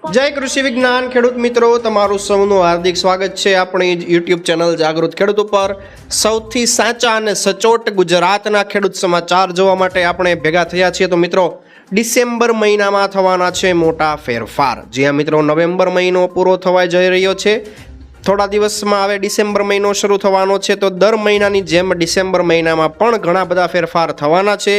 જય કૃષિ વિજ્ઞાન ખેડૂત મિત્રો, તમારું સૌનું હાર્દિક સ્વાગત છે આપણી યુટ્યુબ ચેનલ જાગૃત ખેડૂત ઉપર। સૌથી સાચા અને સચોટ ગુજરાતના ખેડૂત સમાચાર જોવા માટે આપણે ભેગા થયા છીએ। તો મિત્રો, ડિસેમ્બર મહિનામાં થવાના છે મોટા ફેરફાર। જ્યાં મિત્રો નવેમ્બર મહિનો પૂરો થવા જઈ રહ્યો છે, થોડા દિવસમાં હવે ડિસેમ્બર મહિનો શરૂ થવાનો છે। તો દર મહિનાની જેમ ડિસેમ્બર મહિનામાં પણ ઘણા બધા ફેરફાર થવાના છે।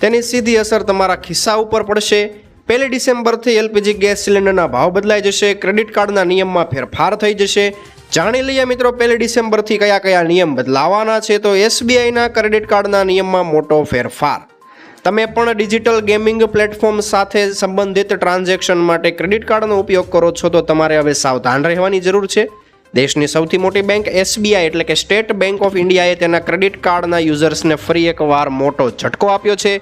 તેની સીધી અસર તમારા ખિસ્સા ઉપર પડશે। 1 ડિસેમ્બરથી એલપીજી ગેસ સિલિન્ડરના ભાવ બદલાઈ જશે, ક્રેડિટ કાર્ડના નિયમમાં ફેરફાર થઈ જશે। જાણી લઈએ મિત્રો 1 ડિસેમ્બરથી કયા કયા નિયમ બદલાવાના છે। તો એસબીઆઈના ક્રેડિટ કાર્ડના નિયમમાં મોટો ફેરફાર। તમે પણ ડિજિટલ ગેમિંગ પ્લેટફોર્મ સાથે સંબંધિત ટ્રાન્ઝેક્શન માટે ક્રેડિટ કાર્ડનો ઉપયોગ કરો છો તો તમારે હવે સાવધાન રહેવાની જરૂર છે। દેશની સૌથી મોટી બેંક એસબીઆઈ એટલે કે સ્ટેટ બેંક ઓફ ઇન્ડિયાએ તેના ક્રેડિટ કાર્ડના યુઝર્સને ફરી એકવાર મોટો ઝટકો આપ્યો છે।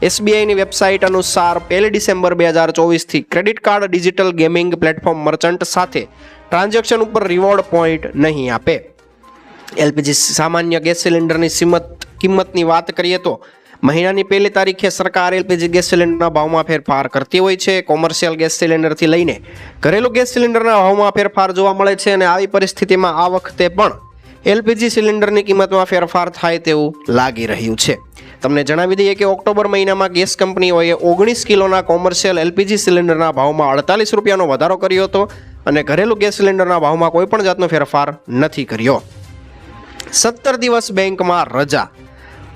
એસબીઆઈની વેબસાઇટ અનુસાર 1 ડિસેમ્બર 2024થી credit card digital gaming platform merchant સાથે ટ્રાન્ઝેક્શન ઉપર રિવોર્ડ પોઈન્ટ નહીં આપે। એલપીજી સામાન્ય ગેસ સિલિન્ડરની કિંમતની વાત કરીએ તો મહિનાની 1 તારીખે સરકાર એલપીજી ગેસ સિલિન્ડરના ભાવમાં ફેરફાર કરતી હોય છે। કોમર્શિયલ ગેસ સિલિન્ડરથી લઈને ઘરેલું ગેસ સિલિન્ડરના ભાવમાં ફેરફાર જોવા મળે છે અને આવી પરિસ્થિતિમાં આ વખતે પણ એલપીજી સિલિન્ડરની કિંમતમાં ફેરફાર થાય તેવું લાગી રહ્યું છે। તમને જણાવી દઈએ કે ઓક્ટોબર મહિનામાં ગેસ કંપનીઓએ 19 કિલોના કોમર્શિયલ એલપીજી સિલિન્ડરના ભાવમાં 48 રૂપિયાનો વધારો કર્યો હતો અને ઘરેલું ગેસ સિલિન્ડરના ભાવમાં કોઈ પણ જાતનો ફેરફાર નથી કર્યો। 17 દિવસ બેંકમાં રજા।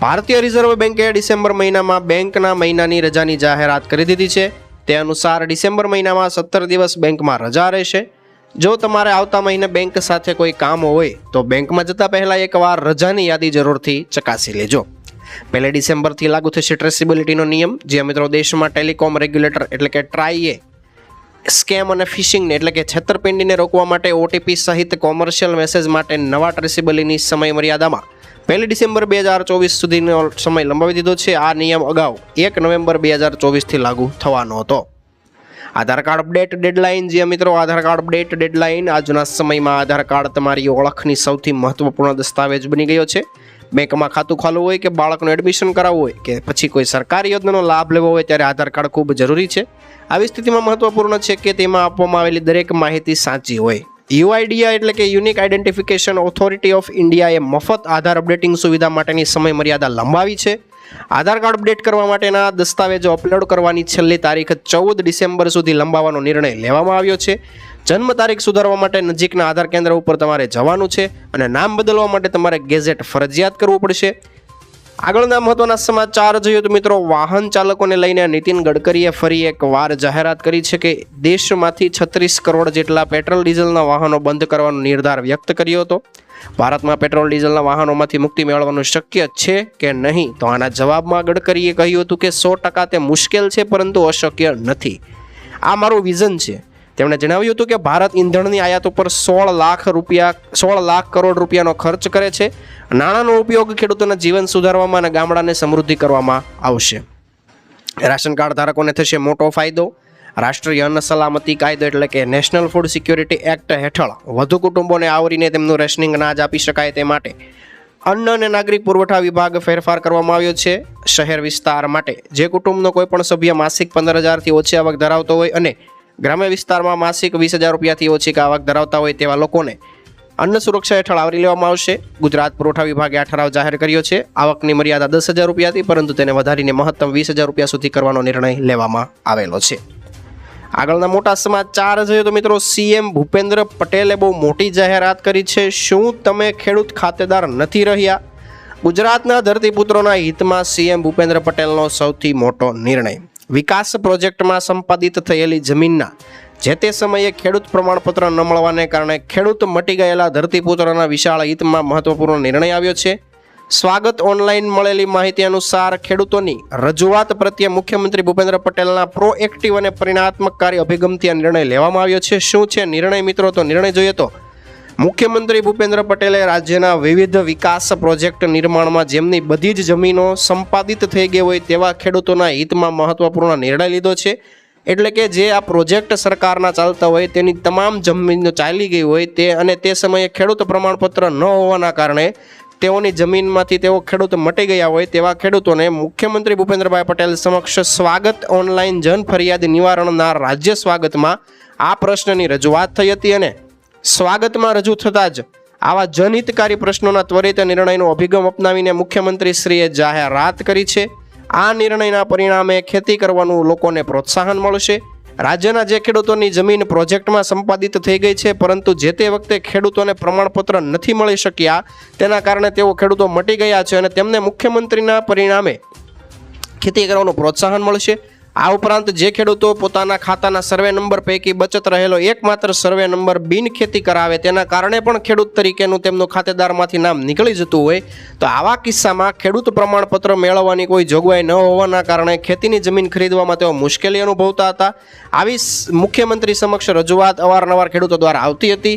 ભારતીય રિઝર્વ બેંકે ડિસેમ્બર મહિનામાં બેંકના મહિનાની રજાની જાહેરાત કરી દીધી છે। તે અનુસાર ડિસેમ્બર મહિનામાં 17 દિવસ બેંકમાં રજા રહેશે। જો તમારે આવતા મહિને બેંક સાથે કોઈ કામ હોય તો બેંકમાં જતા પહેલા એકવાર રજાની યાદી જરૂરથી ચકાસી લેજો। 1 ડિસેમ્બરથી લાગુ થશે ટ્રેસિબિલિટીનો નિયમ, જે મિત્રો દેશમાં ટેલિકોમ રેગ્યુલેટર એટલે કે ટ્રાઈએ સ્કેમ અને ફિશિંગને એટલે કે છેતરપિંડીને રોકવા માટે ઓટીપી સહિત કોમર્શિયલ મેસેજ માટે નવા ટ્રેસિબિલિટીની સમય મર્યાદામાં 1 ડિસેમ્બર 2024 સુધીનો સમય લંબાવી દીધો છે। આ નિયમ અગાઉ 1 નવેમ્બર 2024થી લાગુ થવાનો હતો। આધાર કાર્ડ અપડેટ ડેડલાઇન। જે મિત્રો આધાર કાર્ડ અપડેટ ડેડલાઇન આજના સમયમાં આધાર કાર્ડ તમારી ઓળખની સૌથી મહત્વપૂર્ણ દસ્તાવેજ બની ગયો છે। બેંકમાં ખાતું ખોલવું હોય કે બાળકનું એડમિશન કરાવવું હોય કે પછી કોઈ સરકારી યોજનાનો લાભ લેવો હોય ત્યારે આધાર કાર્ડ ખૂબ જરૂરી છે। આવી સ્થિતિમાં મહત્વપૂર્ણ છે કે તેમાં આપવામાં આવેલી દરેક માહિતી સાચી હોય। યુઆઈડીઆઈ એટલે કે યુનિક આઇડેન્ટિફિકેશન ઓથોરિટી ઓફ ઇન્ડિયાએ મફત આધાર અપડેટિંગ સુવિધા માટેની સમય મર્યાદા લંબાવી છે। આધાર કાર્ડ અપડેટ કરવા માટેના દસ્તાવેજો અપલોડ કરવાની છેલ્લી તારીખ 14 ડિસેમ્બર સુધી લંબાવવાનો નિર્ણય લેવામાં આવ્યો છે। જન્મ તારીખ સુધારવા માટે નજીકના આધાર કેન્દ્ર ઉપર તમારે જવાનું છે અને નામ બદલવા માટે તમારે ગેઝેટ ફરજિયાત કરવું પડશે। આગળના મહત્વના સમાચાર જોઈએ તો મિત્રો, વાહન ચાલકોને લઈને નીતિન ગડકરીએ ફરી એક વાર જાહેરાત કરી છે કે દેશમાંથી 36 કરોડ જેટલા પેટ્રોલ ડીઝલના વાહનો બંધ કરવાનો નિર્ધાર વ્યક્ત કર્યો હતો। ભારતમાં પેટ્રોલ ડીઝલના વાહનોમાંથી મુક્તિ મેળવવાનું શક્ય છે કે નહીં, તો આના જવાબમાં ગડકરીએ કહ્યું હતું કે 100% તે મુશ્કેલ છે પરંતુ અશક્ય નથી। આ મારું વિઝન છે। તેમણે જણાવ્યું હતું કે ભારત ઈંધણની આયાત ઉપર 16 લાખ કરોડ રૂપિયાનો ખર્ચ કરે છે। નાણાંનો ઉપયોગ ખેડૂતોના જીવન સુધારવામાં અને ગામડાને સમૃદ્ધિ કરવામાં આવશે। રાશન કાર્ડ ધારકોને થશે મોટો ફાયદો। રાષ્ટ્રીય અન્ન સલામતી કાયદો એટલે કે નેશનલ ફૂડ સિક્યોરિટી એક્ટ હેઠળ વધુ કુટુંબોને આવરીને તેમનું રેશનિંગ અનાજ આપી શકાય તે માટે અન્ન અને નાગરિક પુરવઠા વિભાગ ફેરફાર કરવામાં આવ્યો છે। શહેર વિસ્તાર માટે જે કુટુંબનો કોઈ પણ સભ્ય માસિક 15,000થી ઓછી આવક ધરાવતો હોય અને ગ્રામ્ય વિસ્તારમાં માસિક 20,000 રૂપિયાથી ઓછી આવક ધરાવતા હોય તેવા લોકોને અન્ન સુરક્ષા હેઠળ આવરી લેવામાં આવશે। ગુજરાત પુરવઠા વિભાગે આ ઠરાવ જાહેર કર્યો છે। આવકની મર્યાદા 10,000 રૂપિયાથી પરંતુ તેને વધારીને મહત્તમ 20,000 રૂપિયા સુધી કરવાનો નિર્ણય લેવામાં આવેલો છે। આગળના મોટા સમાચાર જોઈએ તો મિત્રો, સીએમ ભૂપેન્દ્ર પટેલે બહુ મોટી જાહેરાત કરી છે। શું તમે ખેડૂત ખાતેદાર નથી રહ્યા? ગુજરાતના ધરતીપુત્રોના હિતમાં સીએમ ભૂપેન્દ્ર પટેલનો સૌથી મોટો નિર્ણય। વિકાસ પ્રોજેક્ટમાં સંપાદિત થયેલી જમીનના જે તે સમયે ખેડૂત પ્રમાણપત્ર ન મળવાને કારણે ખેડૂત મટી ગયેલા ધરતીપુત્રોના વિશાળ હિતમાં મહત્વપૂર્ણ નિર્ણય આવ્યો છે। સ્વાગત ઓનલાઈન મળેલી માહિતી અનુસાર ખેડૂતોની રજૂઆત પ્રત્યે મુખ્યમંત્રી ભૂપેન્દ્ર પટેલના પ્રોએક્ટિવ અને પરિણાત્મકકારી અભિગમથી આ નિર્ણય લેવામાં આવ્યો છે। શું છે નિર્ણય મિત્રો? તો નિર્ણય જોઈએ તો મુખ્યમંત્રી ભૂપેન્દ્ર પટેલે રાજ્યના વિવિધ વિકાસ પ્રોજેક્ટ નિર્માણમાં જેમની બધી જ જમીનો સંપાદિત થઈ ગઈ હોય તેવા ખેડૂતોના હિતમાં મહત્વપૂર્ણ નિર્ણય લીધો છે। એટલે કે જે આ પ્રોજેક્ટ સરકારના ચાલતા હોય તેની તમામ જમીનો ચાલી ગઈ હોય તે અને તે સમયે ખેડૂત પ્રમાણપત્ર ન હોવાના કારણે તેઓની જમીનમાંથી તેઓ ખેડૂત મટી ગયા હોય તેવા ખેડૂતોને મુખ્યમંત્રી ભૂપેન્દ્રભાઈ પટેલ સમક્ષ સ્વાગત ઓનલાઈન જન ફરિયાદ નિવારણના રાજ્ય સ્વાગતમાં આ પ્રશ્નની રજૂઆત થઈ હતી અને સ્વાગતમાં રજૂ થતાં જ આવા જનહિતકારી પ્રશ્નોના ત્વરિત નિર્ણયનો અભિગમ અપનાવીને મુખ્યમંત્રીશ્રીએ જાહેરાત કરી છે. આ નિર્ણયના પરિણામે ખેતી કરવાનું લોકોને પ્રોત્સાહન મળશે. રાજ્યના જે ખેડૂતોની જમીન પ્રોજેક્ટમાં સંપાદિત થઈ ગઈ છે પરંતુ જે તે વખતે ખેડૂતોને પ્રમાણપત્ર નથી મળી શક્યા તેના કારણે તેઓ ખેડૂતો મટી ગયા છે અને તેમને મુખ્યમંત્રીના પરિણામે ખેતી કરવાનું પ્રોત્સાહન મળશે. આ ઉપરાંત જે ખેડૂતો પોતાના ખાતાના સર્વે નંબર પૈકી બચત રહેલો એકમાત્ર સર્વે નંબર બિન ખેતી કરાવે તેના કારણે પણ ખેડૂત તરીકેનું તેમનું ખાતેદારમાંથી નામ નીકળી જતું હોય તો આવા કિસ્સામાં ખેડૂત પ્રમાણપત્ર મેળવવાની કોઈ જોગવાઈ ન હોવાના કારણે ખેતીની જમીન ખરીદવામાં તેઓ મુશ્કેલી અનુભવતા હતા. આવી મુખ્યમંત્રી સમક્ષ રજૂઆત અવારનવાર ખેડૂતો દ્વારા આવતી હતી.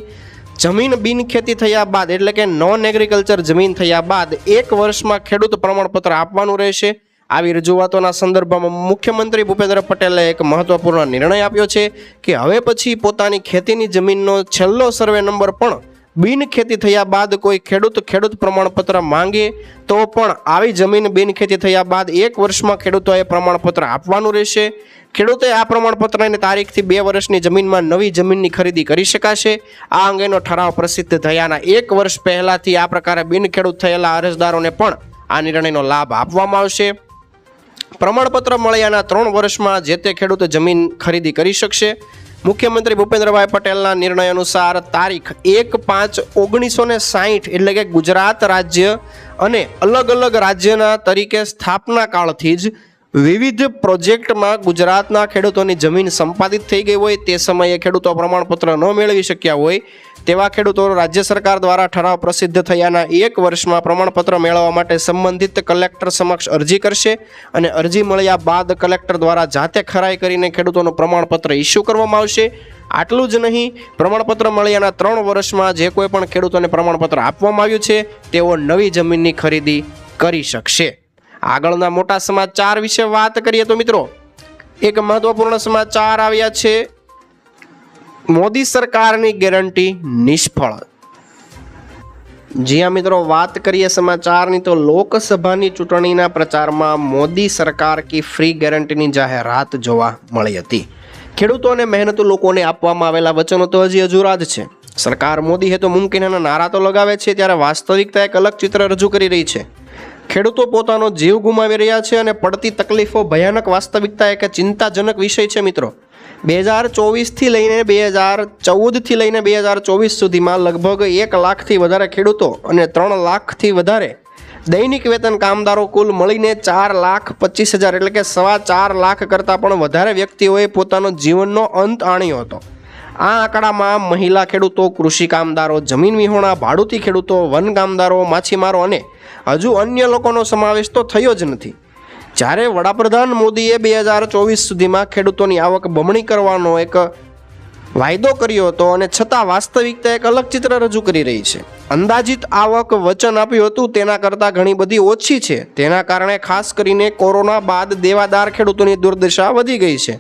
જમીન બિન ખેતી થયા બાદ એટલે કે નોન એગ્રીકલ્ચર જમીન થયા બાદ 1 વર્ષમાં ખેડૂત પ્રમાણપત્ર આપવાનું રહેશે. આવી રજૂઆતોના સંદર્ભમાં મુખ્યમંત્રી ભૂપેન્દ્ર પટેલે એક મહત્વપૂર્ણ નિર્ણય આપ્યો છે કે હવે પછી પોતાની ખેતીની જમીનનો છેલ્લો સર્વે નંબર પણ બિન ખેતી થયા બાદ કોઈ ખેડૂત પ્રમાણપત્ર માંગે તો પણ આવી જમીન બિન ખેતી થયા બાદ 1 વર્ષમાં ખેડૂતોએ પ્રમાણપત્ર આપવાનું રહેશે. ખેડૂતે આ પ્રમાણપત્રની તારીખથી 2 વર્ષની જમીનમાં નવી જમીનની ખરીદી કરી શકાશે. આ અંગેનો ઠરાવ પ્રસિદ્ધ થયાના 1 વર્ષ પહેલાથી આ પ્રકારે બિન ખેડૂત થયેલા અરજદારોને પણ આ નિર્ણયનો લાભ આપવામાં આવશે. પ્રમાણપત્ર મળ્યાના 3 વર્ષમાં જે તે ખેડૂત જમીન ખરીદી કરી શકશે. મુખ્યમંત્રી ભૂપેન્દ્રભાઈ પટેલના નિર્ણય અનુસાર તારીખ 1/5/1960 એટલે કે ગુજરાત રાજ્ય અને અલગ અલગ રાજ્યના તરીકે સ્થાપના કાળથી જ વિવિધ પ્રોજેક્ટમાં ગુજરાતના ખેડૂતોની જમીન સંપાદિત થઈ ગઈ હોય તે સમયે ખેડૂતો પ્રમાણપત્ર ન મેળવી શક્યા હોય તેવા ખેડૂતો રાજ્ય સરકાર દ્વારા ઠરાવ પ્રસિદ્ધ થયાના 1 વર્ષમાં પ્રમાણપત્ર મેળવવા માટે સંબંધિત કલેક્ટર સમક્ષ અરજી કરશે અને અરજી મળ્યા બાદ કલેક્ટર દ્વારા જાતે ખરાઈ કરીને ખેડૂતોનું પ્રમાણપત્ર ઇસ્યુ કરવામાં આવશે. આટલું જ નહીં, પ્રમાણપત્ર મળ્યાના 3 વર્ષમાં જે કોઈ પણ ખેડૂતોને પ્રમાણપત્ર આપવામાં આવ્યું છે તેઓ નવી જમીનની ખરીદી કરી શકશે. આગળના મોટા સમાચાર વિશે વાત કરીએ તો મિત્રો એક મહત્વપૂર્ણ સમાચાર આવ્યા છે. મોદી સરકારની ગેરંટી નિષ્ફળ. જી હા મિત્રો, વાત કરીએ સમાચારની તો લોકસભાની ચૂંટણીના પ્રચારમાં મોદી સરકાર કી ફ્રી ગેરંટીની જાહેરાત જોવા મળી હતી. ખેડૂતો અને મહેનતુ લોકોને આપવામાં આવેલા વચનો તો હજી અધૂરા જ છે. સરકાર મોદી હે તો મુમકિનના નારા તો લગાવે છે ત્યારે વાસ્તવિકતા એક અલગ ચિત્ર રજૂ કરી રહી છે. ખેડૂતો પોતાનો જીવ ગુમાવી રહ્યા છે અને પડતી તકલીફો ભયાનક વાસ્તવિકતા એક ચિંતાજનક વિષય છે મિત્રો. 2024થી લઈને 2014થી લઈને 2024 સુધીમાં લગભગ 1 લાખથી વધારે ખેડૂતો અને 3 લાખથી વધારે દૈનિક વેતન કામદારો કુલ મળીને 4,25,000 એટલે કે 4.25 લાખ કરતાં પણ વધારે વ્યક્તિઓએ પોતાનો જીવનનો અંત આણ્યો હતો. આ આંકડામાં મહિલા ખેડૂતો, કૃષિ કામદારો, જમીન વિહોણા, ભાડુતી ખેડૂતો, વન કામદારો, માછીમારો અને હજુ અન્ય લોકોનો સમાવેશ તો થયો જ નથી. જ્યારે વડાપ્રધાન મોદીએ 2024 સુધીમાં ખેડૂતોની આવક બમણી કરવાનો એક વાયદો કર્યો હતો અને છતાં વાસ્તવિકતા એક અલગ ચિત્ર રજૂ કરી રહી છે. અંદાજિત આવક વચન આપ્યું હતું તેના કરતાં ઘણી બધી ઓછી છે. તેના કારણે ખાસ કરીને કોરોના બાદ દેવાદાર ખેડૂતોની દુર્દશા વધી ગઈ છે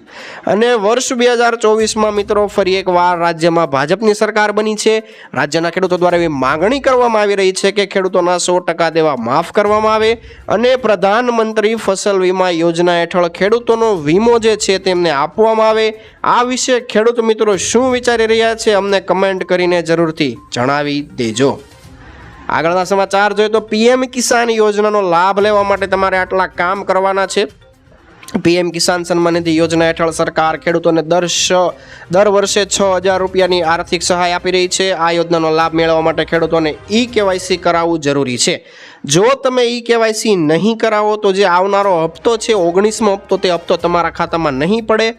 અને વર્ષ 2024માં મિત્રો ફરી એકવાર રાજ્યમાં ભાજપની સરકાર બની છે. રાજ્યના ખેડૂતો દ્વારા એવી માંગણી કરવામાં આવી રહી છે કે ખેડૂતોના 100% દેવા માફ કરવામાં આવે અને પ્રધાનમંત્રી ફસલ વીમા યોજના હેઠળ ખેડૂતોનો વીમો જે છે તેમને આપવામાં આવે. આ વિશે ખેડૂત મિત્રો શું વિચારી રહ્યા છે અમને કમેન્ટ કરીને જરૂરથી જણાવી દેજો. આગળના સમાચાર જોઈએ તો પીએમ કિસાન યોજનાનો લાભ લેવા માટે તમારે આટલા કામ કરવાના છે. પીએમ કિસાન સન્માન નિધિ યોજના હેઠળ સરકાર ખેડૂતોને દર વર્ષે 6,000 રૂપિયાની આર્થિક સહાય આપી રહી છે. આ યોજનાનો લાભ મેળવવા માટે ખેડૂતોને ઈ-કેવાયસી કરાવવું જરૂરી છે. જો તમે ઈ-કેવાયસી નહીં કરાવો તો જે આવનારો હપ્તો છે 19મો હપ્તો, તે હપ્તો તમારા ખાતામાં નહીં પડે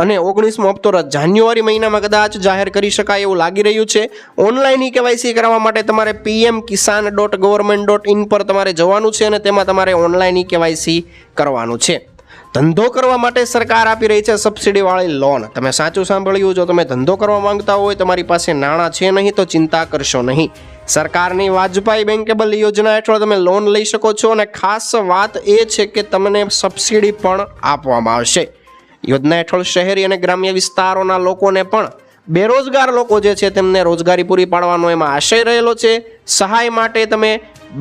અને 19મો હપ્તો જાન્યુઆરી મહિનામાં કદાચ જાહેર કરી શકાય એવું લાગી રહ્યું છે. ઓનલાઈન ઈ-કેવાયસી કરવા માટે તમારે pmkisan.government.in પર તમારે જવાનું છે અને તેમાં તમારે ઓનલાઈન ઈ-કેવાયસી કરવાનું છે. ધંધો કરવા માટે સરકાર આપી રહી છે સબસિડીવાળી લોન. તમે સાચું સાંભળ્યું, જો તમે ધંધો કરવા માંગતા હોય, તમારી પાસે નાણાં છે નહીં તો ચિંતા કરશો નહીં. સરકારની વાજપાઈ બેન્કેબલ યોજના હેઠળ તમે લોન લઈ શકો છો અને ખાસ વાત એ છે કે તમને સબસિડી પણ આપવામાં આવશે. યોજના હેઠળ શહેરી અને ગ્રામ્ય વિસ્તારોના લોકોને પણ બેરોજગાર લોકો જે છે તેમને રોજગારી પૂરી પાડવાનો એમાં આશય રહેલો છે. સહાય માટે તમે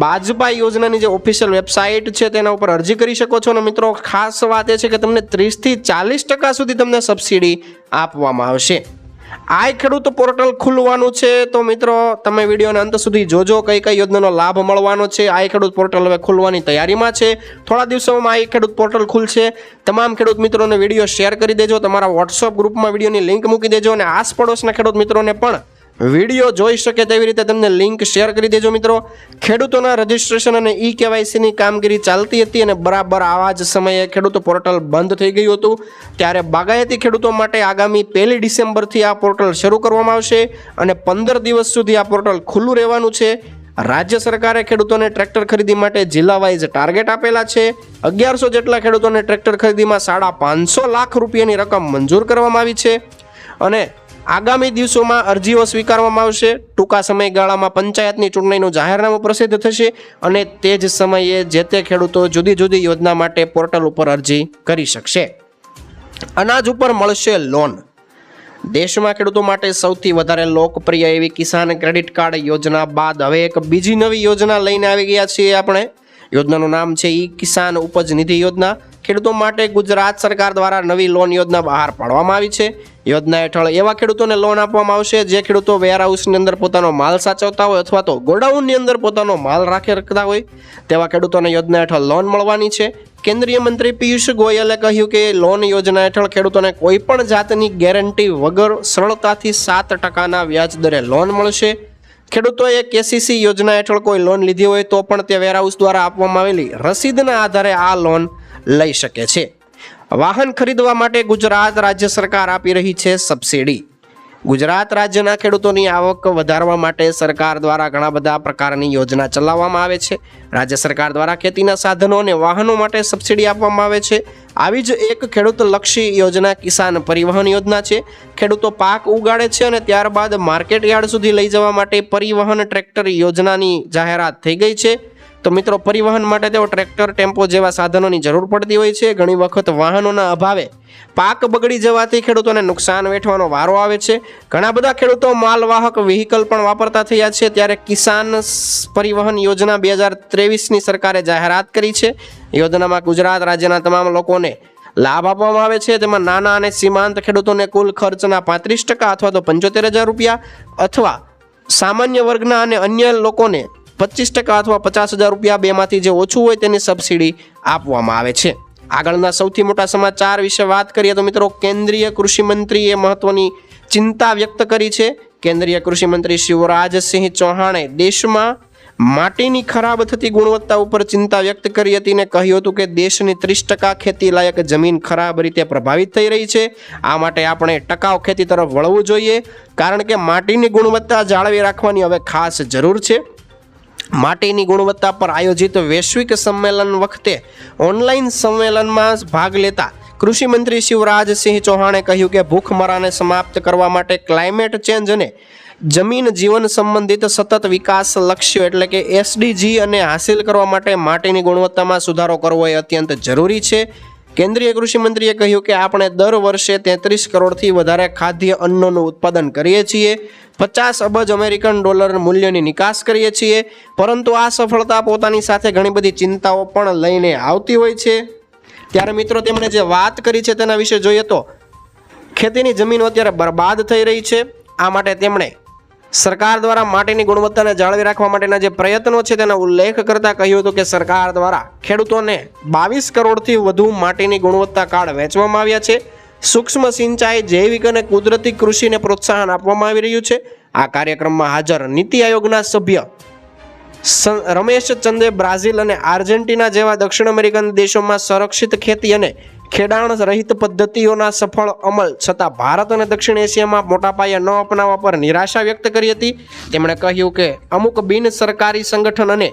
બાજપા યોજનાની જે ઓફિશિયલ વેબસાઇટ છે તેના ઉપર અરજી કરી શકો છો. અને મિત્રો ખાસ વાત એ છે કે તમને 30 થી 40% સુધી તમને સબસિડી આપવામાં આવશે. આ ખેડૂત પોર્ટલ ખુલવાનું છે, તો મિત્રો તમે વિડીયોના અંત સુધી જોજો કઈ કઈ યોજનાનો લાભ મળવાનો છે. આ ખેડૂત પોર્ટલ હવે ખુલવાની તૈયારીમાં છે. થોડા દિવસોમાં આ ખેડૂત પોર્ટલ ખુલશે. તમામ ખેડૂત મિત્રોને વિડીયો શેર કરી દેજો, તમારા વોટ્સઅપ ગ્રુપમાં વિડીયોની લિંક મૂકી દેજો અને આસપડોશના ખેડૂત મિત્રોને પણ વિડીયો જોઈ શકે તેવી રીતે તમને લિંક શેર કરી દેજો. મિત્રો ખેડૂતોના રજીસ્ટ્રેશન અને KYCની કામગીરી ચાલતી હતી અને બરાબર આવા જ સમયે ખેડૂત પોર્ટલ બંધ થઈ ગયું હતું. ત્યારે બાગાયતી ખેડૂતો માટે આગામી 1 ડિસેમ્બરથી આ પોર્ટલ શરૂ કરવામાં આવશે અને 15 દિવસ સુધી આ પોર્ટલ ખુલ્લું રહેવાનું છે. રાજ્ય સરકારે ખેડૂતોને ટ્રેક્ટર ખરીદી માટે જિલ્લા વાઇઝ ટાર્ગેટ આપેલા છે. 1100 જેટલા ખેડૂતોને ટ્રેક્ટર ખરીદીમાં 550 લાખ રૂપિયાની રકમ મંજૂર કરવામાં આવી છે અને આગામી દિવસોમાં અરજીઓ સ્વીકારવામાં આવશે. ટૂંકા સમયગાળામાં પંચાયતની ચૂંટણીનું જાહેરનામું પ્રસિદ્ધ થશે અને તે જ સમયે જે તે ખેડૂતો જુદી જુદી યોજના માટે પોર્ટલ ઉપર અરજી કરી શકશે. અનાજ ઉપર મળશે લોન. દેશમાં ખેડૂતો માટે સૌથી વધારે લોકપ્રિય એવી કિસાન ક્રેડિટ કાર્ડ યોજના બાદ હવે એક બીજી નવી યોજના લઈને આવી ગયા છીએ આપણે. યોજનાનું નામ છે કિસાન ઉપજ નિધિ યોજના. ખેડૂતો માટે ગુજરાત સરકાર દ્વારા નવી લોન યોજના બહાર પાડવામાં આવી છે. યોજના હેઠળ એવા ખેડૂતોને લોન આપવામાં આવશે જે ખેડૂતો વેરહાઉસની અંદર પોતાનો માલ સાચવતા હોય અથવા તો ગોડાઉનની અંદર પોતાનો માલ રાખતા હોય તેવા ખેડૂતોને યોજના હેઠળ લોન મળવાની છે. કેન્દ્રીય મંત્રી પિયુષ ગોયલે કહ્યું કે લોન યોજના હેઠળ ખેડૂતોને કોઈ પણ જાતની ગેરંટી વગર સરળતાથી 7% વ્યાજ દરે લોન મળશે. ખેડૂતોએ KCC યોજના હેઠળ કોઈ લોન લીધી હોય તો પણ તે વેરહાઉસ દ્વારા આપવામાં આવેલી રસીદના આધારે આ લોન લઈ શકે છે. વાહન ખરીદવા માટે ગુજરાત રાજ્ય સરકાર આપી રહી છે સબસિડી. ગુજરાત રાજ્યના ખેડૂતોની આવક વધારવા માટે સરકાર દ્વારા ઘણા બધા પ્રકારની યોજના ચલાવવામાં આવે છે. રાજ્ય સરકાર દ્વારા ખેતીના સાધનો અને વાહનો માટે સબસિડી આપવામાં આવે છે. આવી જ એક ખેડૂતલક્ષી યોજના કિસાન પરિવહન યોજના છે. ખેડૂતો પાક ઉગાડે છે અને ત્યારબાદ માર્કેટ યાર્ડ સુધી લઈ જવા માટે પરિવહન ટ્રેક્ટર યોજનાની જાહેરાત થઈ ગઈ છે. તો મિત્રો પરિવહન માટે તેઓ ટ્રેક્ટર, ટેમ્પો જેવા સાધનોની જરૂર પડતી હોય છે. ઘણી વખત વાહનોના અભાવે પાક બગડી જવાથી ખેડૂતોને નુકસાન વેઠવાનો વારો આવે છે. ઘણા બધા ખેડૂતો માલવાહક વ્હીકલ પણ વાપરતા થયા છે. ત્યારે કિસાન પરિવહન યોજના 2023ની સરકારે જાહેરાત કરી છે. યોજનામાં ગુજરાત રાજ્યના તમામ લોકોને લાભ આપવામાં આવે છે. તેમાં નાના અને સીમાંત ખેડૂતોને કુલ ખર્ચના 35% અથવા તો 75,000 રૂપિયા અથવા સામાન્ય વર્ગના અને અન્ય લોકોને 25% અથવા 50,000 રૂપિયા, બેમાંથી જે ઓછું હોય તેની સબસિડી આપવામાં આવે છે. આગળના સૌથી મોટા સમાચાર વિશે વાત કરીએ તો મિત્રો કેન્દ્રીય કૃષિ મંત્રીએ મહત્વની ચિંતા વ્યક્ત કરી છે. કેન્દ્રીય કૃષિ મંત્રી શિવરાજસિંહ ચૌહાણે દેશમાં માટીની ખરાબ થતી ગુણવત્તા ઉપર ચિંતા વ્યક્ત કરી હતી અને કહ્યું હતું કે દેશની 30% ખેતી લાયક જમીન ખરાબ રીતે પ્રભાવિત થઈ રહી છે. આ માટે આપણે ટકાઉ ખેતી તરફ વળવું જોઈએ, કારણ કે માટીની ગુણવત્તા જાળવી રાખવાની હવે ખાસ જરૂર છે. માટીની ગુણવત્તા પર આયોજિત વૈશ્વિક સંમેલન વખતે ઓનલાઈન સંમેલનમાં ભાગ લેતા કૃષિ મંત્રી શિવરાજસિંહ ચૌહાણે કહ્યું કે ભૂખમરાને સમાપ્ત કરવા માટે ક્લાઇમેટ ચેન્જ અને જમીન જીવન સંબંધિત સતત વિકાસ લક્ષ્યો એટલે કે SDG અને હાંસિલ કરવા માટે માટીની ગુણવત્તામાં સુધારો કરવો એ અત્યંત જરૂરી છે. કેન્દ્રીય કૃષિ મંત્રીએ કહ્યું કે આપણે દર વર્ષે 33 કરોડથી વધારે ખાદ્ય અન્નોનું ઉત્પાદન કરીએ છીએ, 50 અબજ અમેરિકન ડોલર મૂલ્યની નિકાસ કરીએ છીએ, પરંતુ આ સફળતા પોતાની સાથે ઘણી બધી ચિંતાઓ પણ લઈને આવતી હોય છે. ત્યારે મિત્રો તેમણે જે વાત કરી છે તેના વિશે જોઈએ તો ખેતીની જમીનો અત્યારે બરબાદ થઈ રહી છે. આ માટે તેમણે સરકાર દ્વારા માટીની ગુણવત્તાને જાળવી રાખવા માટેના જે પ્રયત્નો છે તેનો ઉલ્લેખ કરતા કહ્યું હતું કે સરકાર દ્વારા ખેડૂતોને 22 કરોડથી વધુ માટીની ગુણવત્તા કાર્ડ વેચવામાં આવ્યા છે. સૂક્ષ્મ સિંચાઈ, જૈવિક અને કુદરતી કૃષિને પ્રોત્સાહન આપવામાં આવી રહ્યું છે. આ કાર્યક્રમમાં હાજર નીતિ આયોગના સભ્ય રમેશ ચંદે બ્રાઝિલ અને આર્જેન્ટિના જેવા દક્ષિણ અમેરિકન દેશોમાં સંરક્ષિત ખેતી અને ખેડાણ રહિત પદ્ધતિઓના સફળ અમલ છતાં ભારત અને દક્ષિણ એશિયામાં મોટા પાયે ન અપનાવવા પર નિરાશા વ્યક્ત કરી હતી. તેમણે કહ્યું કે અમુક બિન સરકારી સંગઠન અને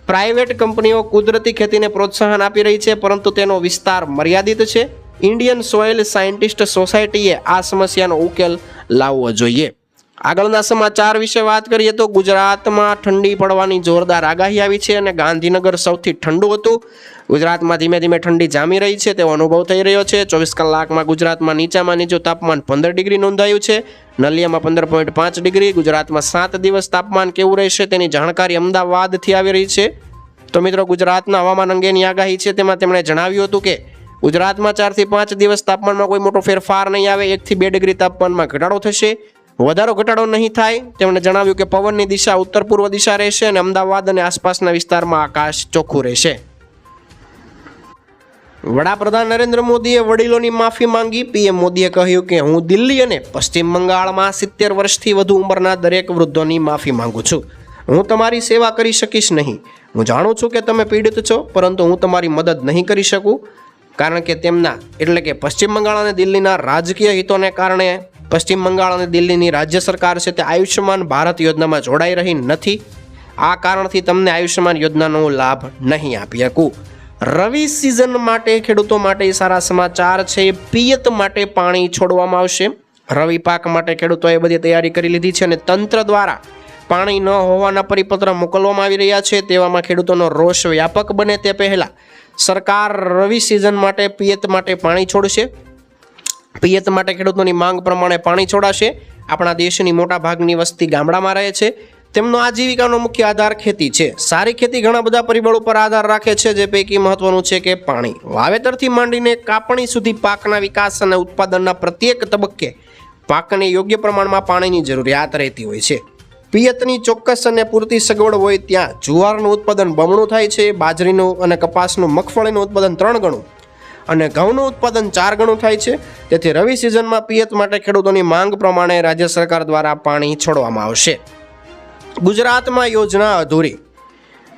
પ્રાઇવેટ કંપનીઓ કુદરતી ખેતીને પ્રોત્સાહન આપી રહી છે, પરંતુ તેનો વિસ્તાર મર્યાદિત છે. ઇન્ડિયન સોઇલ સાયન્ટિસ્ટ સોસાયટીએ આ સમસ્યાનો ઉકેલ લાવવો જોઈએ. આગળના સમાચાર વિશે વાત કરીએ તો ગુજરાતમાં ઠંડી પડવાની જોરદાર આગાહી આવી છે અને ગાંધીનગર સૌથી ઠંડુ હતું. ગુજરાતમાં ધીમે ધીમે ઠંડી જામી રહી છે તેવો અનુભવ થઈ રહ્યો છે. 24 કલાકમાં ગુજરાતમાં નીચામાં નીચું તાપમાન 15 ડિગ્રી નોંધાયું છે. નલિયામાં 15.5 ડિગ્રી. ગુજરાતમાં 7 દિવસ તાપમાન કેવું રહેશે તેની જાણકારી અમદાવાદથી આવી રહી છે. તો મિત્રો, ગુજરાતના હવામાન અંગેની આગાહી છે તેમાં તેમણે જણાવ્યું હતું કે ગુજરાતમાં 4 થી 5 દિવસ તાપમાનમાં કોઈ મોટો ફેરફાર નહીં આવે. 1 થી 2 ડિગ્રી તાપમાનમાં ઘટાડો થશે, વધારો ઘટાડો નહીં થાય. તેમણે જણાવ્યું કે પવનની દિશા ઉત્તર પૂર્વ દિશા રહેશે અને અમદાવાદ અને આસપાસના વિસ્તારમાં આકાશ ચોખ્ખું રહેશે. વડાપ્રધાન નરેન્દ્ર મોદીએ વડીલોની માફી માંગી. પીએમ મોદીએ કહ્યું કે હું દિલ્હી અને પશ્ચિમ બંગાળમાં 70 વર્ષથી વધુ ઉંમરના દરેક વૃદ્ધોની માફી માંગુ છું. હું તમારી સેવા કરી શકીશ નહીં. હું જાણું છું કે તમે પીડિત છો, પરંતુ હું તમારી મદદ નહીં કરી શકું, કારણ કે તેમના એટલે કે પશ્ચિમ બંગાળ અને દિલ્હીના રાજકીય હિતોને કારણે પશ્ચિમ બંગાળ અને દિલ્હીની રાજ્ય સરકાર છે તે આયુષ્યમાન ભારત યોજનામાં જોડાઈ રહી નથી. આ કારણથી તમને આયુષ્યમાન યોજનાનો લાભ નહીં આપી શકું. રવિ સિઝન માટે ખેડૂતો માટે સારા સમાચાર છે. પિયત માટે પાણી છોડવામાં આવશે. રવિ પાક માટે ખેડૂતોએ બધી તૈયારી કરી લીધી છે અને તંત્ર દ્વારા પાણી ન હોવાના પરિપત્ર મોકલવામાં આવી રહ્યા છે. તેવામાં ખેડૂતોનો રોષ વ્યાપક બને તે પહેલાં સરકાર રવિ સિઝન માટે પિયત માટે પાણી છોડશે. પિયત માટે ખેડૂતોની માંગ પ્રમાણે પાણી છોડાશે. આપણા દેશની મોટા ભાગની વસ્તી ગામડામાં રહે છે. તેમનો આજીવિકાનો મુખ્ય આધાર ખેતી છે. સારી ખેતી ઘણા બધા પરિબળો પર આધાર રાખે છે, જે પૈકી મહત્વનું છે કે પાણી. વાવેતરથી માંડીને કાપણી સુધી પાકના વિકાસ અને ઉત્પાદનના પ્રત્યેક તબક્કે પાકને યોગ્ય પ્રમાણમાં પાણીની જરૂરિયાત રહેતી હોય છે. પિયતની ચોક્કસ અને પૂરતી સગવડ હોય ત્યાં જુવારનું ઉત્પાદન બમણું થાય છે, બાજરીનું અને કપાસનું મગફળીનું ઉત્પાદન 3 ગણું અને ઘઉંનું ઉત્પાદન 4 ગણું થાય છે. તેથી રવિ સિઝનમાં પિયત માટે ખેડૂતોની માંગ પ્રમાણે રાજ્ય સરકાર દ્વારા પાણી છોડવામાં આવશે. ગુજરાતમાં યોજના અધૂરી.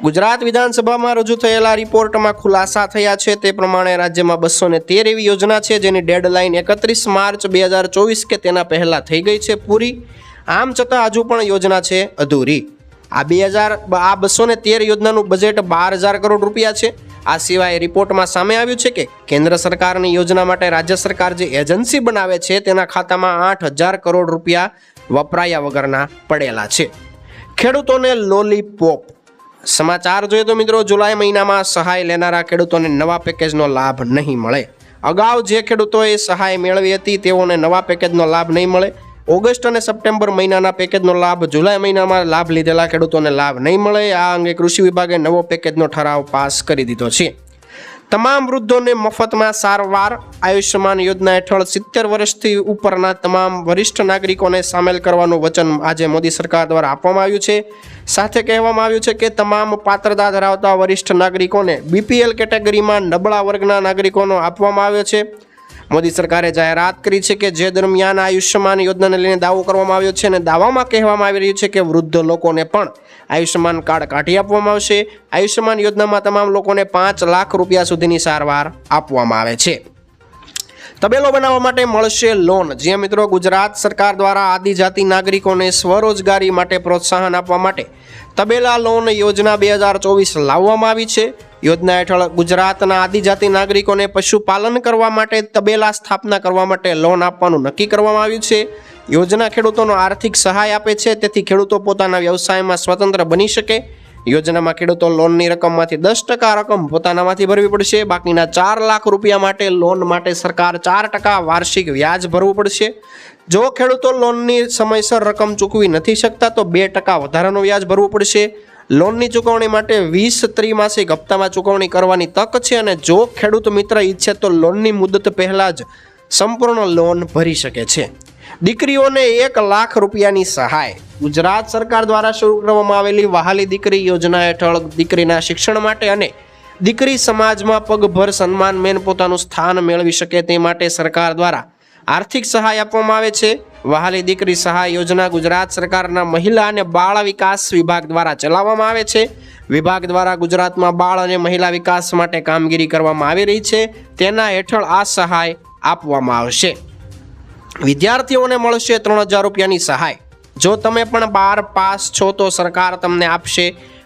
ગુજરાત વિધાનસભામાં રજૂ થયેલા રિપોર્ટમાં ખુલાસા થયા છે તે પ્રમાણે રાજ્યમાં 213 એવી યોજના છે જેની ડેડલાઇન 31 માર્ચ 2024 કે તેના પહેલાં થઈ ગઈ છે પૂરી. આમ છતાં હજુ પણ યોજના છે અધૂરી. આ 213 યોજનાનું બજેટ 12,000 કરોડ રૂપિયા છે. આ સિવાય રિપોર્ટમાં સામે આવ્યું છે કે કેન્દ્ર સરકારની યોજના માટે રાજ્ય સરકાર જે એજન્સી બનાવે છે તેના ખાતામાં 8,000 કરોડ રૂપિયા વપરાયા વગરના પડેલા છે. ખેડૂતોને લોલીપોપ. સમાચાર જોઈએ તો મિત્રો, જુલાઈ મહિનામાં સહાય લેનારા ખેડૂતોને નવા પેકેજનો લાભ નહીં મળે. અગાઉ જે ખેડૂતોએ સહાય મેળવી હતી તેઓને નવા પેકેજનો લાભ નહીં મળે. ઓગસ્ટ અને સપ્ટેમ્બર મહિનાના પેકેજનો લાભ જુલાઈ મહિનામાં લાભ લીધેલા ખેડૂતોને લાભ નહીં મળે. આ અંગે કૃષિ વિભાગે નવો પેકેજનો ઠરાવ પાસ કરી દીધો છે. તમામ વૃદ્ધોને મફતમાં સારવાર. આયુષ્યમાન યોજના હેઠળ 70 વર્ષથી ઉપરના તમામ વરિષ્ઠ નાગરિકોને સામેલ કરવાનું વચન આજે મોદી સરકાર દ્વારા આપવામાં આવ્યું છે. સાથે કહેવામાં આવ્યું છે કે તમામ પાત્રતા ધરાવતા વરિષ્ઠ નાગરિકોને બીપીએલ કેટેગરીમાં નબળા વર્ગના નાગરિકોનો આપવામાં આવ્યો છે. મોદી સરકારે જાહેરાત કરી છે કે જે દરમિયાન આયુષ્યમાન યોજનાને લઈને દાવો કરવામાં આવ્યો છે અને દાવામાં કહેવામાં આવી રહ્યું છે કે વૃદ્ધ લોકોને પણ આયુષ્યમાન કાર્ડ કાઢી આપવામાં આવશે. આયુષ્યમાન યોજનામાં તમામ લોકોને 5 લાખ રૂપિયા સુધીની સારવાર આપવામાં આવે છે. તબેલો બનાવવા માટે મળશે લોન. જ્યાં મિત્રો, ગુજરાત સરકાર દ્વારા આદિજાતિ નાગરિકોને સ્વરોજગારી માટે પ્રોત્સાહન આપવા માટે તબેલા લોન યોજના 2024 લાવવામાં આવી છે. યોજના હેઠળ ગુજરાતના આદિજાતિ નાગરિકોને પશુપાલન કરવા માટે તબેલા સ્થાપના કરવા માટે લોન આપવાનું નક્કી કરવામાં આવ્યું છે. યોજના ખેડૂતોનો આર્થિક સહાય આપે છે, તેથી ખેડૂતો પોતાના વ્યવસાયમાં સ્વતંત્ર બની શકે. યોજનામાં ખેડૂતો લોનની રકમમાંથી 10% રકમ પોતાનામાંથી ભરવી પડશે. બાકીના 4 લાખ રૂપિયા માટે લોન માટે સરકાર 4% વાર્ષિક વ્યાજ ભરવું પડશે. જો ખેડૂતો લોનની સમયસર રકમ ચૂકવી નથી શકતા તો 2% વધારાનું વ્યાજ ભરવું પડશે. લોનની ચૂકવણી માટે 20 ત્રિમાસિક હપ્તામાં ચૂકવણી કરવાની તક છે અને જો ખેડૂત મિત્ર ઈચ્છે તો લોનની મુદત પહેલાં જ સંપૂર્ણ લોન ભરી શકે છે. દીકરીઓને 1 લાખ રૂપિયાની સહાય. ગુજરાત સરકાર દ્વારા શરૂ કરવામાં આવેલી વહાલી દીકરી યોજના હેઠળ દીકરીના શિક્ષણ માટે અને દીકરી સમાજમાં પગભર સન્માનમેન પોતાનું સ્થાન મેળવી શકે તે માટે સરકાર દ્વારા આર્થિક સહાય આપવામાં આવે છે. વહાલી દીકરી સહાય યોજના ગુજરાત સરકારના મહિલા અને બાળ વિકાસ વિભાગ દ્વારા ચલાવવામાં આવે છે. વિભાગ દ્વારા ગુજરાતમાં બાળ અને મહિલા વિકાસ માટે કામગીરી કરવામાં આવી રહી છે. તેના હેઠળ આ સહાય આપવામાં આવશે. વિદ્યાર્થીઓને મળશે 3,000 રૂપિયાની સહાય. જો તમે પણ 12 પાસ છો તો સરકાર તમને આપશે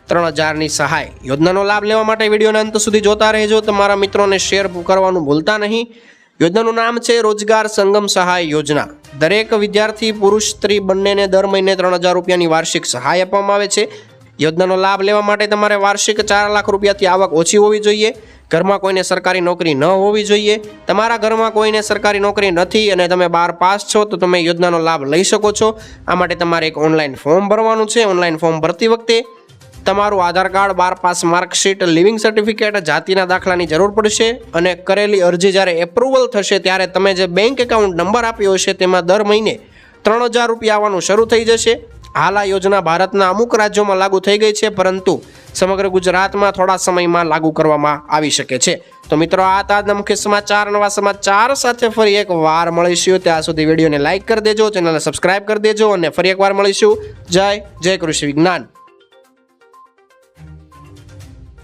3,000ની સહાય. યોજનાનો લાભ લેવા માટે વિડીયોના અંત સુધી જોતા રહેજો. તમારા મિત્રોને શેર કરવાનું ભૂલતા નહીં. યોજનાનું નામ છે રોજગાર સંગમ સહાય યોજના. દરેક વિદ્યાર્થી પુરુષ સ્ત્રી બંનેને દર મહિને 3,000 રૂપિયાની વાર્ષિક સહાય આપવામાં આવે છે. યોજનાનો લાભ લેવા માટે તમારે વાર્ષિક 4 લાખ રૂપિયાથી આવક ઓછી હોવી જોઈએ. ઘરમાં કોઈને સરકારી નોકરી ન હોવી જોઈએ. તમારા ઘરમાં કોઈને સરકારી નોકરી નથી અને તમે 12 પાસ છો તો તમે યોજનાનો લાભ લઈ શકો છો. આ માટે તમારે એક ઓનલાઈન ફોર્મ ભરવાનું છે. ઓનલાઈન ફોર્મ ભરતી વખતે તમારું Aadhaar card, 12 pass marksheet, living certificate, જાતિના દાખલાની જરૂર પડશે અને કરેલી અરજી જ્યારે એપ્રુવલ થશે ત્યારે તમે જે બેંક એકાઉન્ટ નંબર આપ્યો હશે તેમાં દર મહિને 3,000 રૂપિયા આવવાનું શરૂ થઈ જશે. હાલ આ યોજના ભારતના અમુક રાજ્યોમાં લાગુ થઈ ગઈ છે, પરંતુ સમગ્ર ગુજરાતમાં થોડા સમયમાં લાગુ કરવામાં આવી શકે છે. તો મિત્રો, આ હતા આજના મુખ્ય સમાચાર. નવા સમાચાર સાથે ફરી એક વાર મળીશું. ત્યાં સુધી વિડીયોને લાઇક કરી દેજો, ચેનલને સબસ્ક્રાઇબ કરી દેજો અને ફરી એકવાર મળીશું. જય કૃષિ વિજ્ઞાન.